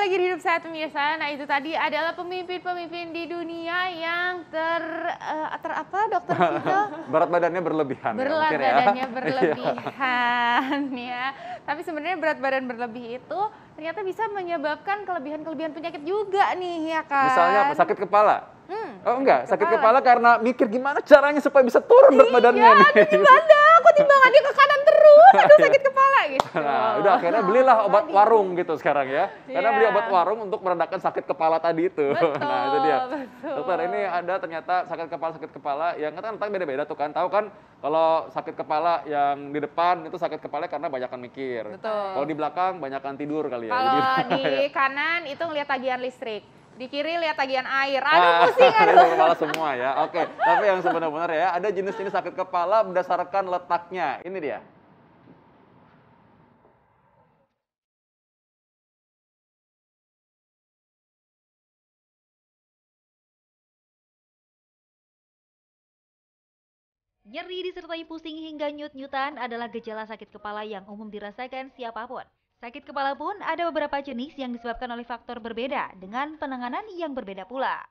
lagi di Hidup Sehat pemirsa. Nah, itu tadi adalah pemimpin-pemimpin di dunia yang apa, Dokter Vito? Berat badannya berlebihan ya, Berat mungkin ya. badannya berlebihan ya. Tapi sebenarnya berat badan berlebih itu ternyata bisa menyebabkan kelebihan-kelebihan penyakit juga nih, ya kan? Misalnya apa? Sakit kepala? Oh enggak, sakit kepala. kepala karena mikir gimana caranya supaya bisa turun berat badannya nih. Gimana? Aku timbangannya ke kanan terus, aduh sakit kepala gitu. Nah, udah akhirnya belilah obat warung gitu sekarang ya. Karena Iya. beli obat warung untuk meredakan sakit kepala tadi itu. Betul, Nah, itu dia. betul. Dokter, ini ada ternyata sakit kepala yang kan beda-beda tuh kan. Tahu kan kalau sakit kepala yang di depan itu sakit kepala karena banyakan mikir. Betul. Kalau di belakang banyakan tidur kali ya. Kalau Jadi, di kanan itu ngeliat tagihan listrik, di kiri lihat tagihan air. Aduh pusing, aduh. sakit kepala semua ya. Oke, tapi yang sebenarnya ya ada jenis-jenis sakit kepala berdasarkan letaknya. Ini dia. Nyeri disertai pusing hingga nyut-nyutan adalah gejala sakit kepala yang umum dirasakan siapapun. Sakit kepala pun ada beberapa jenis yang disebabkan oleh faktor berbeda dengan penanganan yang berbeda pula.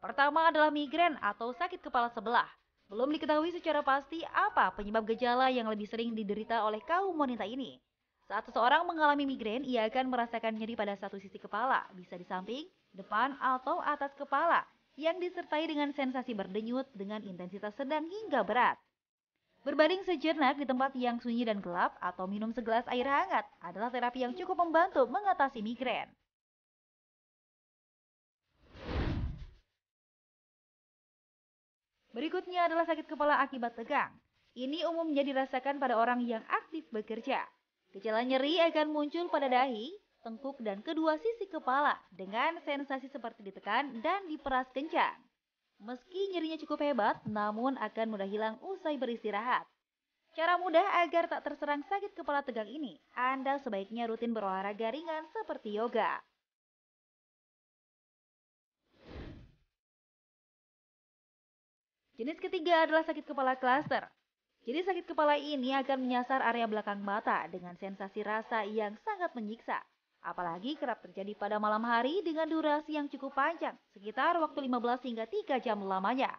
Pertama adalah migrain atau sakit kepala sebelah. Belum diketahui secara pasti apa penyebab gejala yang lebih sering diderita oleh kaum wanita ini. Saat seseorang mengalami migrain, ia akan merasakan nyeri pada satu sisi kepala, bisa di samping, depan, atau atas kepala, yang disertai dengan sensasi berdenyut dengan intensitas sedang hingga berat. Berbaring sejenak di tempat yang sunyi dan gelap atau minum segelas air hangat adalah terapi yang cukup membantu mengatasi migrain. Berikutnya adalah sakit kepala akibat tegang. Ini umumnya dirasakan pada orang yang aktif bekerja. Gejala nyeri akan muncul pada dahi, tengkuk, dan kedua sisi kepala dengan sensasi seperti ditekan dan diperas kencang. Meski nyerinya cukup hebat, namun akan mudah hilang usai beristirahat. Cara mudah agar tak terserang sakit kepala tegang ini, Anda sebaiknya rutin berolahraga ringan seperti yoga. Jenis ketiga adalah sakit kepala klaster. Jadi sakit kepala ini akan menyasar area belakang mata dengan sensasi rasa yang sangat menyiksa. Apalagi kerap terjadi pada malam hari dengan durasi yang cukup panjang, sekitar waktu 15 hingga 3 jam lamanya.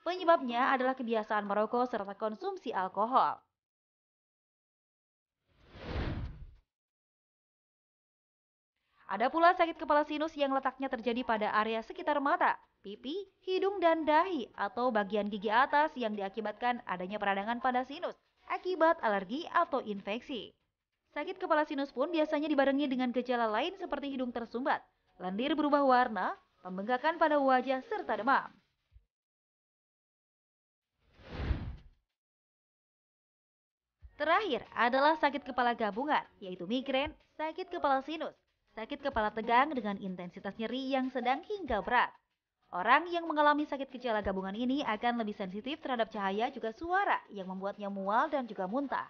Penyebabnya adalah kebiasaan merokok serta konsumsi alkohol. Ada pula sakit kepala sinus yang letaknya terjadi pada area sekitar mata, pipi, hidung, dan dahi atau bagian gigi atas yang diakibatkan adanya peradangan pada sinus akibat alergi atau infeksi. Sakit kepala sinus pun biasanya dibarengi dengan gejala lain seperti hidung tersumbat, lendir berubah warna, pembengkakan pada wajah, serta demam. Terakhir adalah sakit kepala gabungan, yaitu migrain, sakit kepala sinus, sakit kepala tegang dengan intensitas nyeri yang sedang hingga berat. Orang yang mengalami sakit gejala gabungan ini akan lebih sensitif terhadap cahaya juga suara yang membuatnya mual dan juga muntah.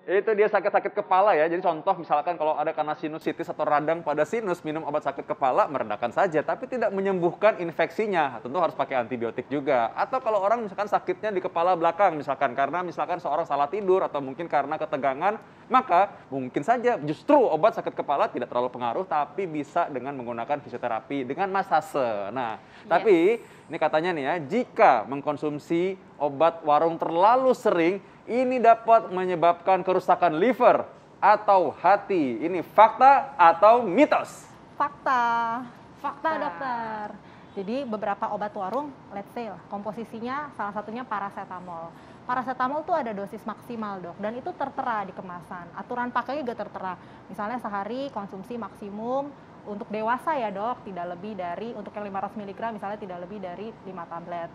Itu dia sakit-sakit kepala ya. Jadi contoh misalkan kalau ada karena sinusitis atau radang pada sinus, minum obat sakit kepala meredakan saja, tapi tidak menyembuhkan infeksinya. Tentu harus pakai antibiotik juga. Atau kalau orang misalkan sakitnya di kepala belakang misalkan karena misalkan seorang salah tidur atau mungkin karena ketegangan, maka mungkin saja justru obat sakit kepala tidak terlalu pengaruh, tapi bisa dengan menggunakan fisioterapi dengan masase. Nah, tapi ini katanya nih ya, jika mengkonsumsi obat warung terlalu sering, ini dapat menyebabkan kerusakan liver atau hati. Ini fakta atau mitos? Fakta. Fakta, dokter. Jadi beberapa obat warung, let's say lah, komposisinya salah satunya paracetamol. Paracetamol tuh ada dosis maksimal, dok, dan itu tertera di kemasan. Aturan pakainya juga tertera. Misalnya sehari konsumsi maksimum untuk dewasa ya, dok, tidak lebih dari, untuk yang 500 mg misalnya tidak lebih dari 5 tablet.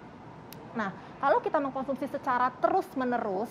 Nah, kalau kita mengkonsumsi secara terus-menerus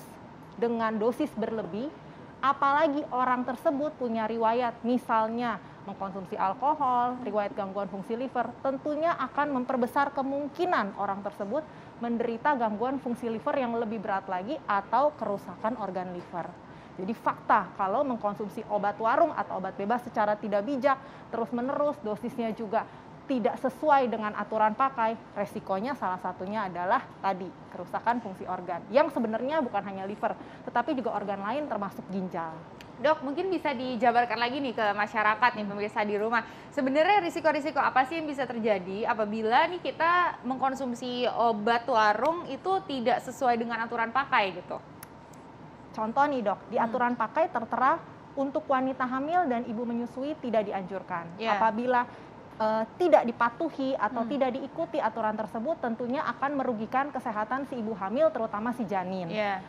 dengan dosis berlebih, apalagi orang tersebut punya riwayat, misalnya mengkonsumsi alkohol, riwayat gangguan fungsi liver, tentunya akan memperbesar kemungkinan orang tersebut menderita gangguan fungsi liver yang lebih berat lagi atau kerusakan organ liver. Jadi fakta, kalau mengkonsumsi obat warung atau obat bebas secara tidak bijak, terus-menerus, dosisnya juga tidak sesuai dengan aturan pakai, resikonya salah satunya adalah tadi kerusakan fungsi organ yang sebenarnya bukan hanya liver, tetapi juga organ lain termasuk ginjal. Dok, mungkin bisa dijabarkan lagi nih ke masyarakat nih pemirsa di rumah. Sebenarnya risiko-risiko apa sih yang bisa terjadi apabila nih kita mengkonsumsi obat warung itu tidak sesuai dengan aturan pakai gitu? Contoh nih dok, di aturan pakai tertera untuk wanita hamil dan ibu menyusui tidak dianjurkan. Yeah. Apabila tidak dipatuhi atau tidak diikuti aturan tersebut, tentunya akan merugikan kesehatan si ibu hamil, terutama si janin. Yeah.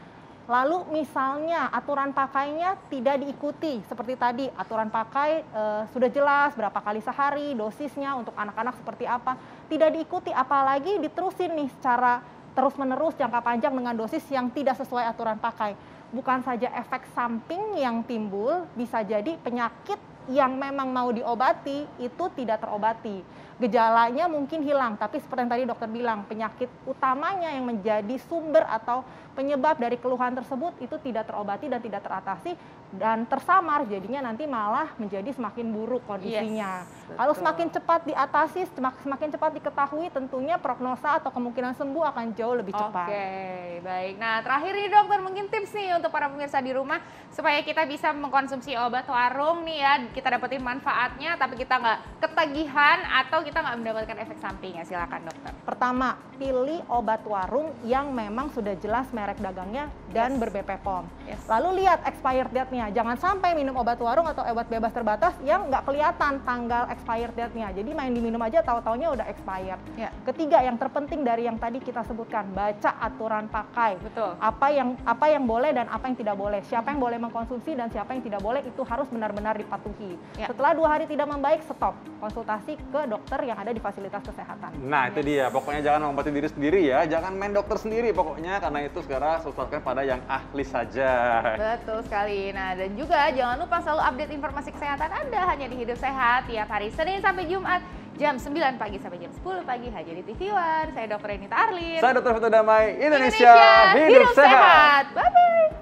Lalu misalnya aturan pakainya tidak diikuti, seperti tadi aturan pakai sudah jelas berapa kali sehari, dosisnya untuk anak-anak seperti apa, tidak diikuti, apalagi diterusin nih secara terus-menerus jangka panjang dengan dosis yang tidak sesuai aturan pakai. Bukan saja efek samping yang timbul, bisa jadi penyakit yang memang mau diobati itu tidak terobati. Gejalanya mungkin hilang, tapi seperti yang tadi dokter bilang, penyakit utamanya yang menjadi sumber atau penyebab dari keluhan tersebut itu tidak terobati dan tidak teratasi dan tersamar, jadinya nanti malah menjadi semakin buruk kondisinya. Yes, kalau betul. semakin cepat diatasi, semakin cepat diketahui, tentunya prognosa atau kemungkinan sembuh akan jauh lebih cepat. Oke, baik. Nah, terakhir nih dokter, mungkin tips nih untuk para pemirsa di rumah supaya kita bisa mengkonsumsi obat warung nih ya, kita dapetin manfaatnya tapi kita nggak ketagihan atau kita nggak mendapatkan efek sampingnya. Silakan dokter. Pertama, pilih obat warung yang memang sudah jelas merek dagangnya dan Yes. ber-BP POM. Yes. Lalu lihat expired date-nya. Jangan sampai minum obat warung atau obat bebas terbatas yang nggak kelihatan tanggal expired date-nya. Jadi main diminum aja tahu-taunya udah expired. Ya. Ketiga, yang terpenting dari yang tadi kita sebutkan, baca aturan pakai. Betul. Apa yang boleh dan apa yang tidak boleh. Siapa yang boleh mengkonsumsi dan siapa yang tidak boleh itu harus benar-benar dipatuhi. Ya. Setelah 2 hari tidak membaik, stop. Konsultasi ke dokter yang ada di fasilitas kesehatan. Nah itu dia, pokoknya jangan mengobati diri sendiri ya, jangan main dokter sendiri pokoknya, karena itu sekarang konsultasikan pada yang ahli saja. Betul sekali. Nah, dan juga jangan lupa selalu update informasi kesehatan Anda hanya di Hidup Sehat tiap hari Senin sampai Jumat jam 9 pagi sampai jam 10 pagi hanya di TV One. Saya Dr. Renita Arlin. Saya Dr. Fito Damai, Indonesia, hidup sehat. Bye-bye.